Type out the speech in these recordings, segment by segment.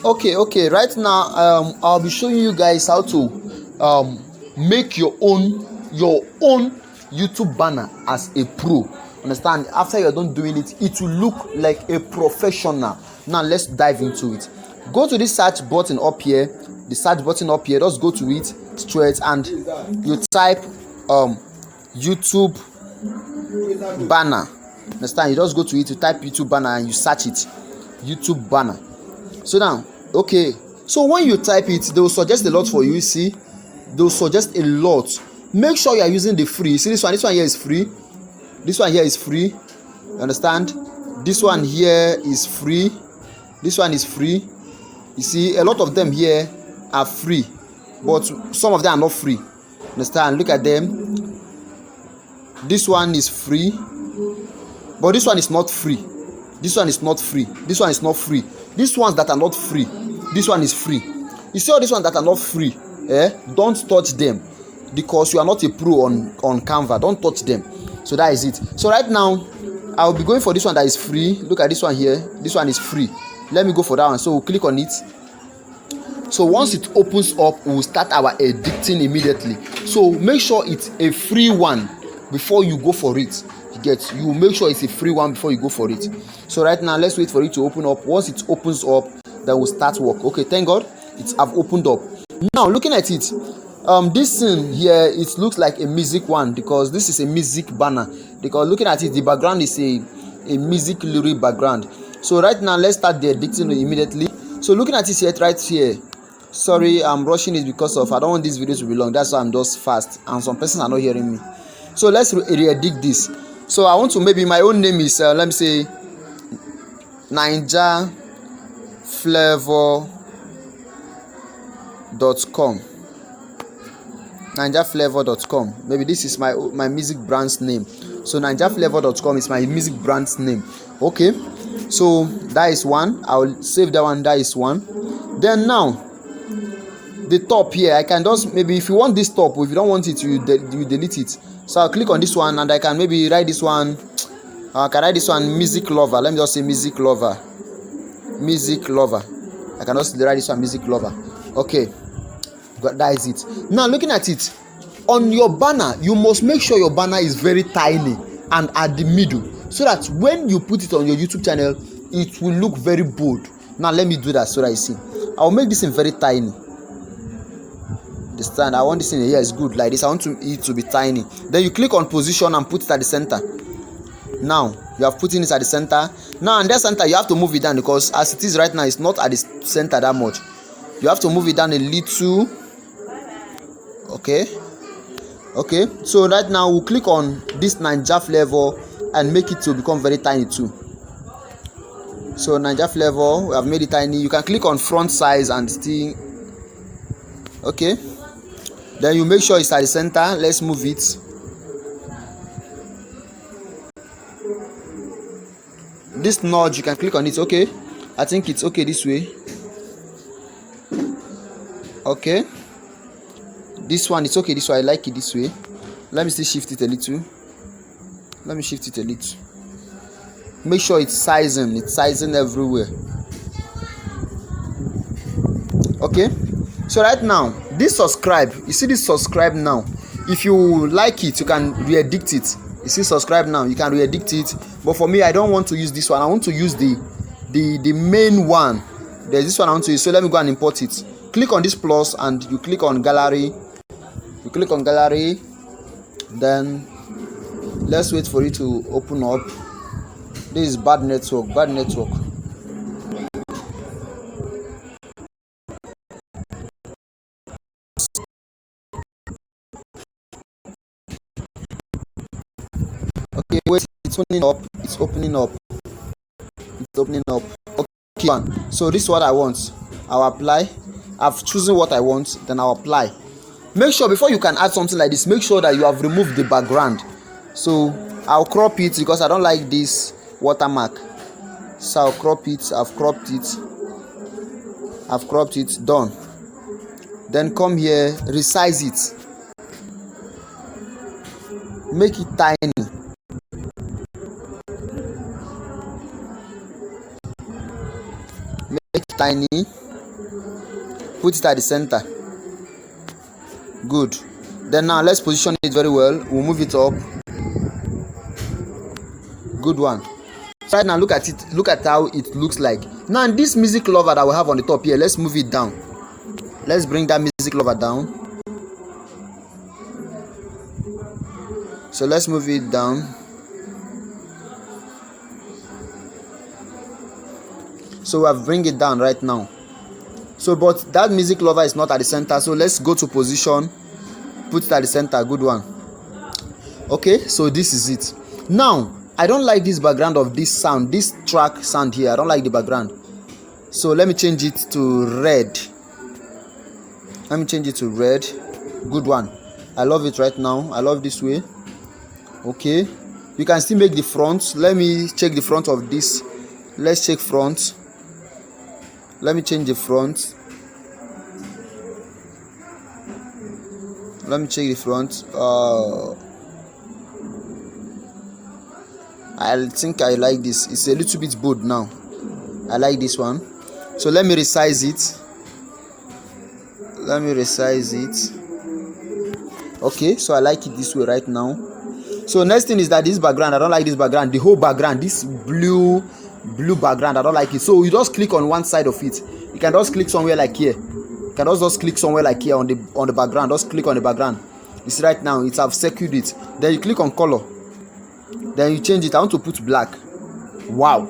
Okay, right now I'll be showing you guys how to make your own YouTube banner as a pro. Understand? After you're done doing it, it will look like a professional. Now let's dive into it. Go to this search button up here, the search button up here, just go to it straight and you type YouTube banner. Understand? You just go to it, you type YouTube banner and you search it, YouTube banner. So now, okay, so when you type it, they will suggest a lot for you. See, they will suggest a lot. Make sure you are using the free. See this one here is free. This one here is free. You understand? This one here is free. This one is free. You see, a lot of them here are free, but some of them are not free. Understand? Look at them. This one is free, but this one is not free. This one is not free. This one is not free. These ones that are not free, this one is free. You see all these ones that are not free, don't touch them, because you are not a pro on Canva. Don't touch them. So that is it. So right now I'll be going for this one that is free. Look at this one here. This one is free. Let me go for that one. So we'll click on it. So once it opens up, we'll start our editing immediately. So make sure it's a free one before you go for it. You make sure it's a free one before you go for it. So right now let's wait for it to open up. Once it opens up, then we'll start work. Okay, thank God it's have opened up. Now looking at it, this thing here, it looks like a music one, because this is a music banner. Because looking at it, the background is a music lyric background. So right now let's start the editing immediately. So looking at it here, right here, sorry, I'm rushing it because of I don't want this video to be long. That's why I'm just fast, and some persons are not hearing me. So let's re-edit this. So I want to, maybe my own name is let me say NinjaFlavor.com. NinjaFlavor.com. Maybe this is my music brand's name. So NinjaFlavor.com is my music brand's name. Okay, so that is one. I'll save that one. That is one. Then now the top here, I can just, maybe if you want this top, or if you don't want it, you delete it. So I'll click on this one and I can maybe write this one. I can write this one music lover. Let me just say music lover. Music lover. I can just write this one music lover. Okay, that is it. Now looking at it, on your banner, you must make sure your banner is very tiny and at the middle, so that when you put it on your YouTube channel, it will look very bold. Now let me do that so that you see. I'll make this in very tiny. Understand? I want this in here is good like this. I want it to be tiny. Then you click on position and put it at the center. Now you have put it at the center. Now in that center you have to move it down, because as it is right now, it's not at the center that much. You have to move it down a little. Okay, so right now we'll click on this Ninja Flavor and make it to become very tiny too. So Ninja Flavor, we have made it tiny. You can click on front size and still. Okay, then you make sure it's at the center. Let's move it. This notch, you can click on it. Okay, I think it's okay this way. Okay, this one, it's okay this way. I like it this way. Let me still shift it a little. Make sure it's sizing everywhere. Okay, so right now this subscribe, you see this subscribe now, if you like it, you can re-edit it. You see subscribe now, you can re-edit it, but for me, I don't want to use this one. I want to use the main one. There's this one I want to use, so let me go and import it. Click on this plus and you click on gallery. Then let's wait for it to open up. This is bad network. Okay, wait, it's opening up. Okay, so this is what I want. I'll apply. I've chosen what I want, then I'll apply. Make sure before you can add something like this, make sure that you have removed the background. So I'll crop it because I don't like this watermark. So I'll crop it. I've cropped it. Done. Then come here, resize it. Make it tiny. Make it tiny. put it at the center. Good. Then now let's position it very well. We'll move it up. Good one. Right now, look at it. Look at how it looks like. Now this music lover that we have on the top here, let's move it down. Let's bring that music lover down. So let's move it down. So I've bring it down right now. So but that music lover is not at the center, so let's go to position, put it at the center. Good one. Okay, so this is it. Now I don't like this background of this sound, this track sound here. I don't like the background, so let me change it to red. Let me change it to red. Good one. I love it right now. I love this way. Okay, you can still make the front. Let me check the front of this. Let's check front. Let me change the front. Let me check the front. I think I like this. It's a little bit bold now. I like this one. So let me resize it. Let me resize it. Okay, so I like it this way right now. So next thing is that this background, I don't like this background. The whole background, this blue background, I don't like it. So you just click on one side of it. You can just click somewhere like here. You can just click somewhere like here on the background. Just click on the background. You see right now, it's have circled it. Then you click on color. Then you change it. I want to put black. Wow,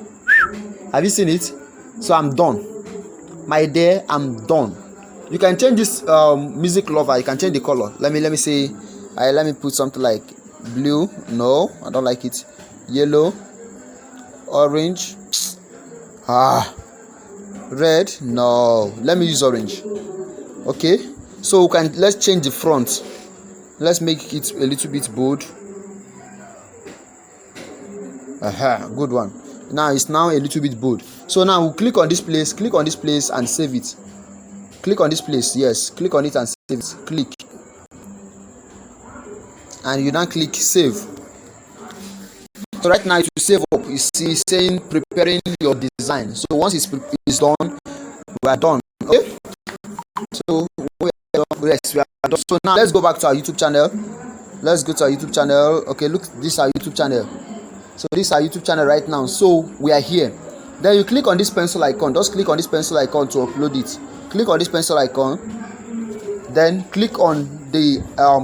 have you seen it? So I'm done, my dear. I'm done. You can change this music lover. You can change the color. Let me say, let me put something like blue. No, I don't like it. Yellow, orange, red. No, let me use orange. Okay, so let's change the front. Let's make it a little bit bold. Good one. Now it's now a little bit bold. So now we'll click on this place and save it. Click on this place. Yes, click on it and save it. Click, and you now click save. So right now it will save up. You see saying preparing your design. So once it's done, we are done. Okay, so we are done. Yes, we are done. So now let's go back to our YouTube channel. Let's go to our YouTube channel. Okay, look, this is our YouTube channel. So this is our YouTube channel right now. So we are here. Then you click on this pencil icon. Just click on this pencil icon to upload it. Click on this pencil icon. Then click on the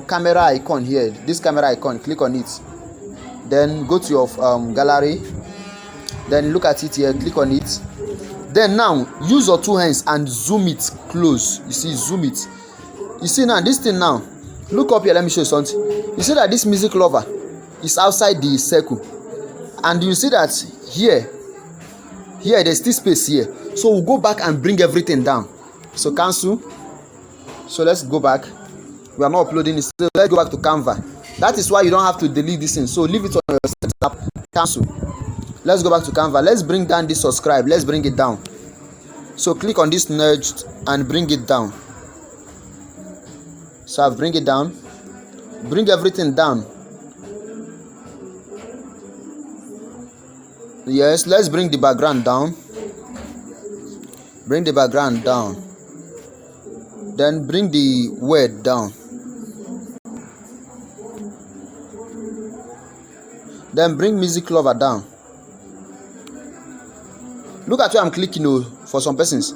camera icon here. This camera icon. Click on it. Then go to your gallery. Then look at it here. Click on it. Then now use your two hands and zoom it close. You see, zoom it. You see now this thing now. Look up here. Let me show you something. You see that this music lover is outside the circle. And you see that here there's still space here. So we'll go back and bring everything down. So cancel. So let's go back. We are not uploading it. So let's go back to Canva. That is why you don't have to delete this thing. So leave it on your setup. Cancel. Let's go back to Canva. Let's bring down this subscribe. Let's bring it down. So click on this nudged and bring it down. So I've bring it down. Bring everything down. Yes, let's bring the background down. Bring the background down. Then bring the word down. Then bring music lover down. Look at where I'm clicking for some persons.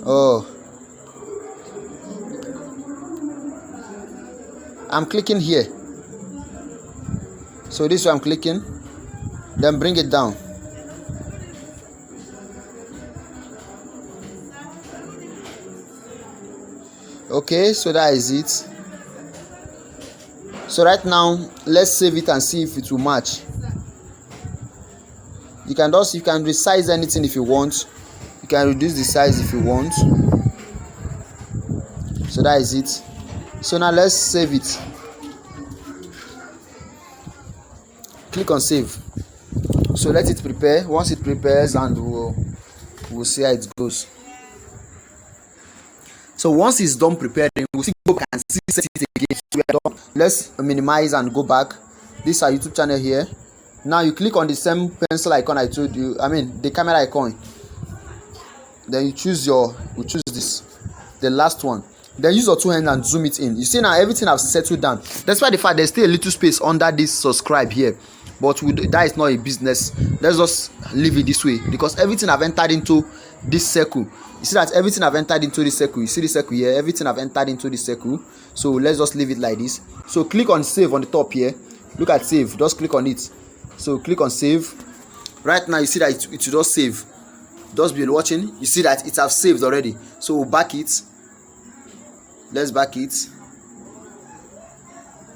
Oh, I'm clicking here. So this is where I'm clicking. Then bring it down. Okay, so that is it. So right now let's save it and see if it will match. You can resize anything if you want. You can reduce the size if you want. So that is it. So now let's save it. Click on save. So let it prepare. Once it prepares, and we'll see how it goes. So once it's done preparing, we'll go back and set it again. So we are done. Let's minimize and go back. This is our YouTube channel here. Now you click on the same pencil icon I told you. The camera icon. Then you choose we choose this. the last one. Then use your two hands and zoom it in. You see now everything have settled down. Despite the fact there's still a little space under this subscribe here, but that is not a business. Let's just leave it this way because everything have entered into this circle. You see that everything have entered into this circle. You see the circle here, everything have entered into this circle. So let's just leave it like this. So click on save on the top here. Look at save, just click on it. So click on save. Right now you see that it will just save. Just be watching. You see that it have saved already. So we'll back it. Let's back it.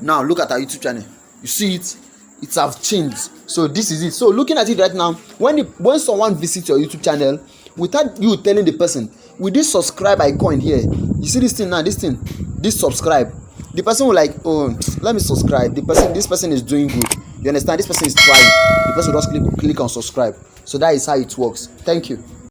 Now look at our YouTube channel. You see it have changed. So this is it. So looking at it right now, when someone visits your YouTube channel, without you telling the person, with this subscribe icon here, you see this thing now, this subscribe, the person will like, oh, let me subscribe. This person is doing good. You understand? This person is trying. The person will just click on subscribe. So that is how it works. Thank you.